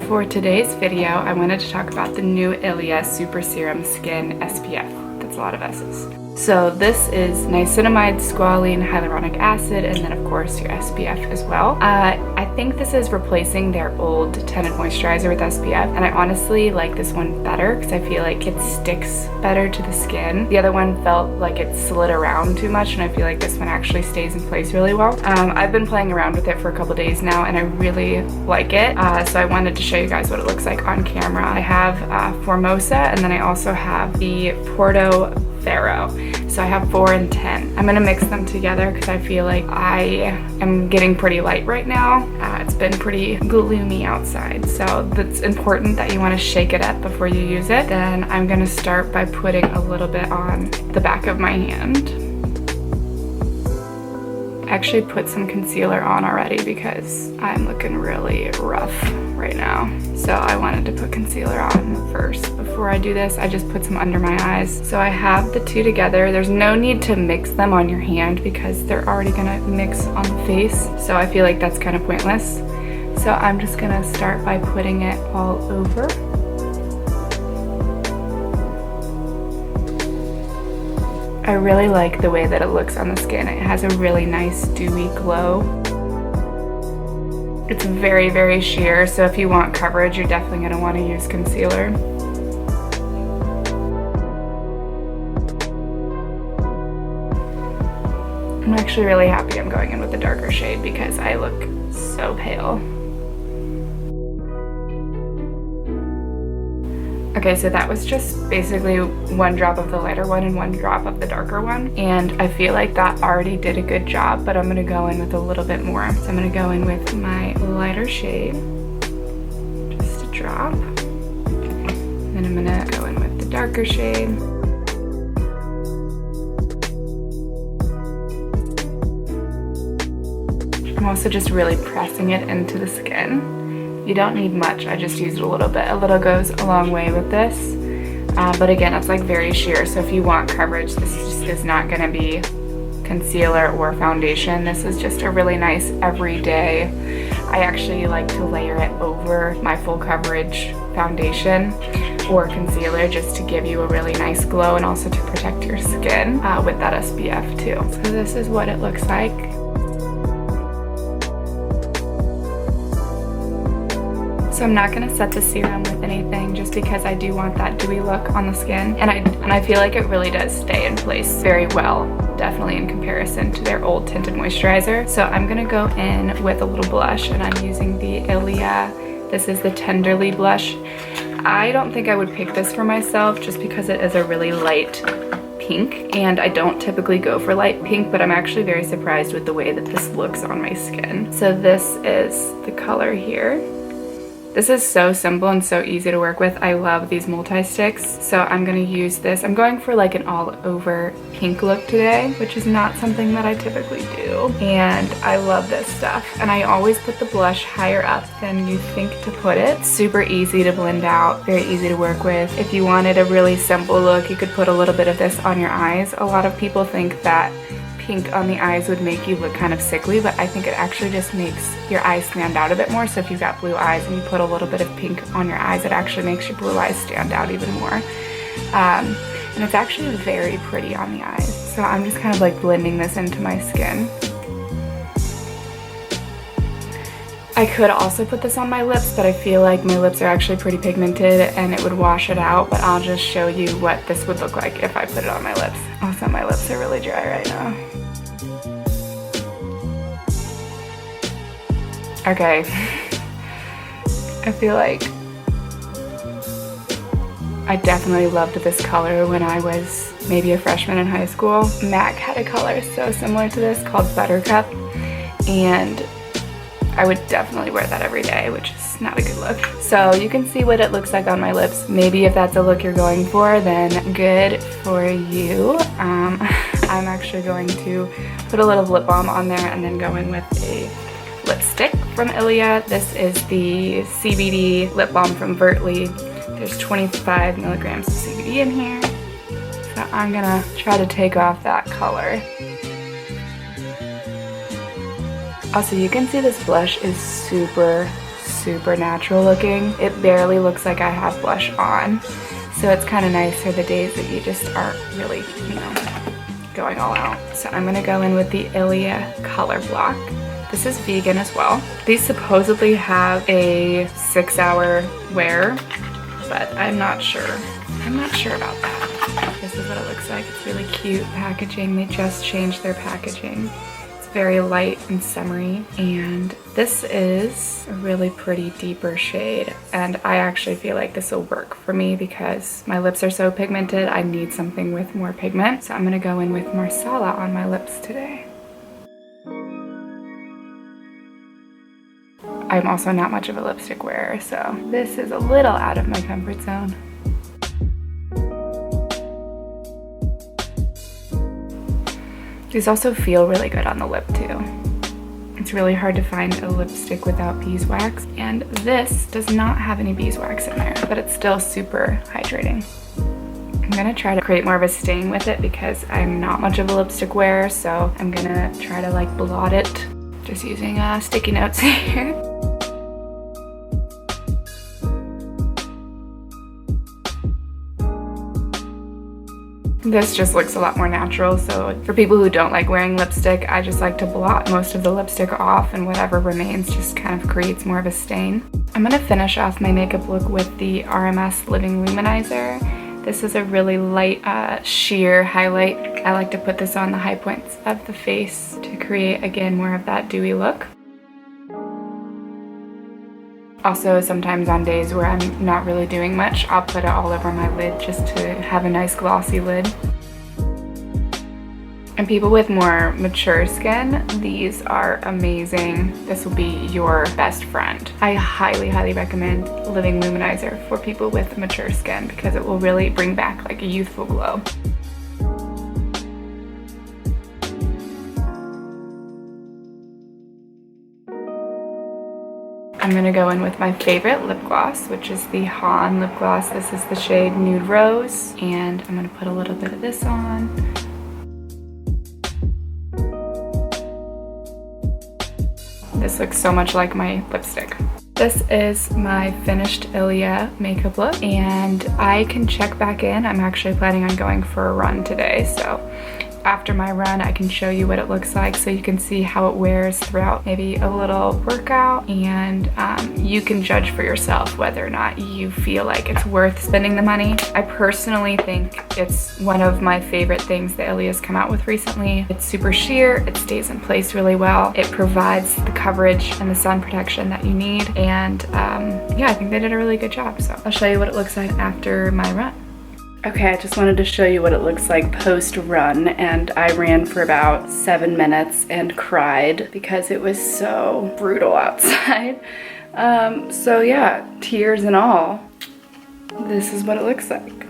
For today's video, I wanted to talk about the new Ilia Super Serum Skin SPF. That's a lot of S's. So this is niacinamide, squalene, hyaluronic acid, and then of course your SPF as well. I think this is replacing their old tinted moisturizer with SPF, and I honestly like this one better because I feel like it sticks better to the skin. The other one felt like it slid around too much, and I feel like this one actually stays in place really well. I've been playing around with it for a couple days now, and I really like it. So I wanted to show you guys what it looks like on camera. I have Formosa, and then I also have the Porto Ferro. So I have 4 and 10. I'm gonna mix them together because I feel like I am getting pretty light right now. It's been pretty gloomy outside, so it's important that you want to shake it up before you use it. Then I'm gonna start by putting a little bit on the back of my hand. I actually put some concealer on already because I'm looking really rough right now. So I wanted to put concealer on first before I do this. I just put some under my eyes. So I have the two together. There's no need to mix them on your hand because they're already gonna mix on the face. So I feel like that's kind of pointless. So I'm just gonna start by putting it all over. I really like the way that it looks on the skin. It has a really nice dewy glow. It's very, very sheer, so if you want coverage, you're definitely going to want to use concealer. I'm actually really happy I'm going in with the darker shade because I look so pale. Okay, so that was just basically 1 drop of the lighter one and 1 drop of the darker one. And I feel like that already did a good job, but I'm gonna go in with a little bit more. So I'm gonna go in with my lighter shade, just a drop. And then I'm gonna go in with the darker shade. I'm also just really pressing it into the skin. You don't need much, I just used a little bit. A little goes a long way with this. But again, it's like very sheer, so if you want coverage, this just is not gonna be concealer or foundation. This is just a really nice everyday. I actually like to layer it over my full coverage foundation or concealer just to give you a really nice glow and also to protect your skin with that SPF too. So this is what it looks like. So I'm not gonna set the serum with anything just because I do want that dewy look on the skin, and I feel like it really does stay in place very well, definitely in comparison to their old tinted moisturizer. So I'm gonna go in with a little blush, and I'm using the Ilia. This is the Tenderly blush. I don't think I would pick this for myself just because it is a really light pink, and I don't typically go for light pink, but I'm actually very surprised with the way that this looks on my skin. So this is the color here. This is so simple and so easy to work with. I love these multi-sticks, so I'm gonna use this. I'm going for like an all-over pink look today, which is not something that I typically do. And I love this stuff. And I always put the blush higher up than you think to put it. Super easy to blend out, very easy to work with. If you wanted a really simple look, you could put a little bit of this on your eyes. A lot of people think that pink on the eyes would make you look kind of sickly, but I think it actually just makes your eyes stand out a bit more. So if you've got blue eyes and you put a little bit of pink on your eyes, it actually makes your blue eyes stand out even more. And it's actually very pretty on the eyes. So I'm just kind of like blending this into my skin. I could also put this on my lips, but I feel like my lips are actually pretty pigmented and it would wash it out, but I'll just show you what this would look like if I put it on my lips. Also, my lips are really dry right now. Okay. I feel like I definitely loved this color when I was maybe a freshman in high school. MAC had a color so similar to this called Buttercup, and I would definitely wear that every day, which is not a good look. So you can see what it looks like on my lips. Maybe if that's a look you're going for, then good for you. I'm actually going to put a little lip balm on there and then go in with a lipstick from Ilia. This is the CBD lip balm from Vertly. There's 25 milligrams of CBD in here. So I'm gonna try to take off that color. Also, you can see this blush is super super natural looking. It barely looks like I have blush on. So it's kind of nice for the days that you just aren't really, you know, going all out. So I'm gonna go in with the Ilia color block. This is vegan as well. These supposedly have a 6-hour wear, but I'm not sure. I'm not sure about that. This is what it looks like. It's really cute packaging. They just changed their packaging. It's very light and summery, and this is a really pretty deeper shade, and I actually feel like this will work for me because my lips are so pigmented. I need something with more pigment, so I'm gonna go in with marsala on my lips today. I'm also not much of a lipstick wearer, so this is a little out of my comfort zone. These also feel really good on the lip too. It's really hard to find a lipstick without beeswax, and this does not have any beeswax in there, but it's still super hydrating. I'm gonna try to create more of a stain with it because I'm not much of a lipstick wearer, so I'm gonna try to like blot it, just using sticky notes here. This just looks a lot more natural, so for people who don't like wearing lipstick, I just like to blot most of the lipstick off, and whatever remains just kind of creates more of a stain. I'm gonna finish off my makeup look with the Rms Living Luminizer. This is a really light sheer highlight. I like to put this on the high points of the face to create, again, more of that dewy look. Also, sometimes on days where I'm not really doing much, I'll put it all over my lid just to have a nice glossy lid. And people with more mature skin, these are amazing. This will be your best friend. I highly, highly recommend Living Luminizer for people with mature skin because it will really bring back like a youthful glow. I'm gonna go in with my favorite lip gloss, which is the Han lip gloss. This is the shade Nude Rose, and I'm gonna put a little bit of this on. This looks so much like my lipstick. This is my finished Ilia makeup look, and I can check back in. I'm actually planning on going for a run today, so after my run I can show you what it looks like so you can see how it wears throughout maybe a little workout, and you can judge for yourself whether or not you feel like it's worth spending the money. I personally think it's one of my favorite things that Ilia's come out with recently. It's super sheer, it stays in place really well, it provides the coverage and the sun protection that you need, and yeah, I think they did a really good job. So I'll show you what it looks like after my run. Okay, I just wanted to show you what it looks like post-run, and I ran for about 7 minutes and cried because it was so brutal outside. So yeah, tears and all, this is what it looks like.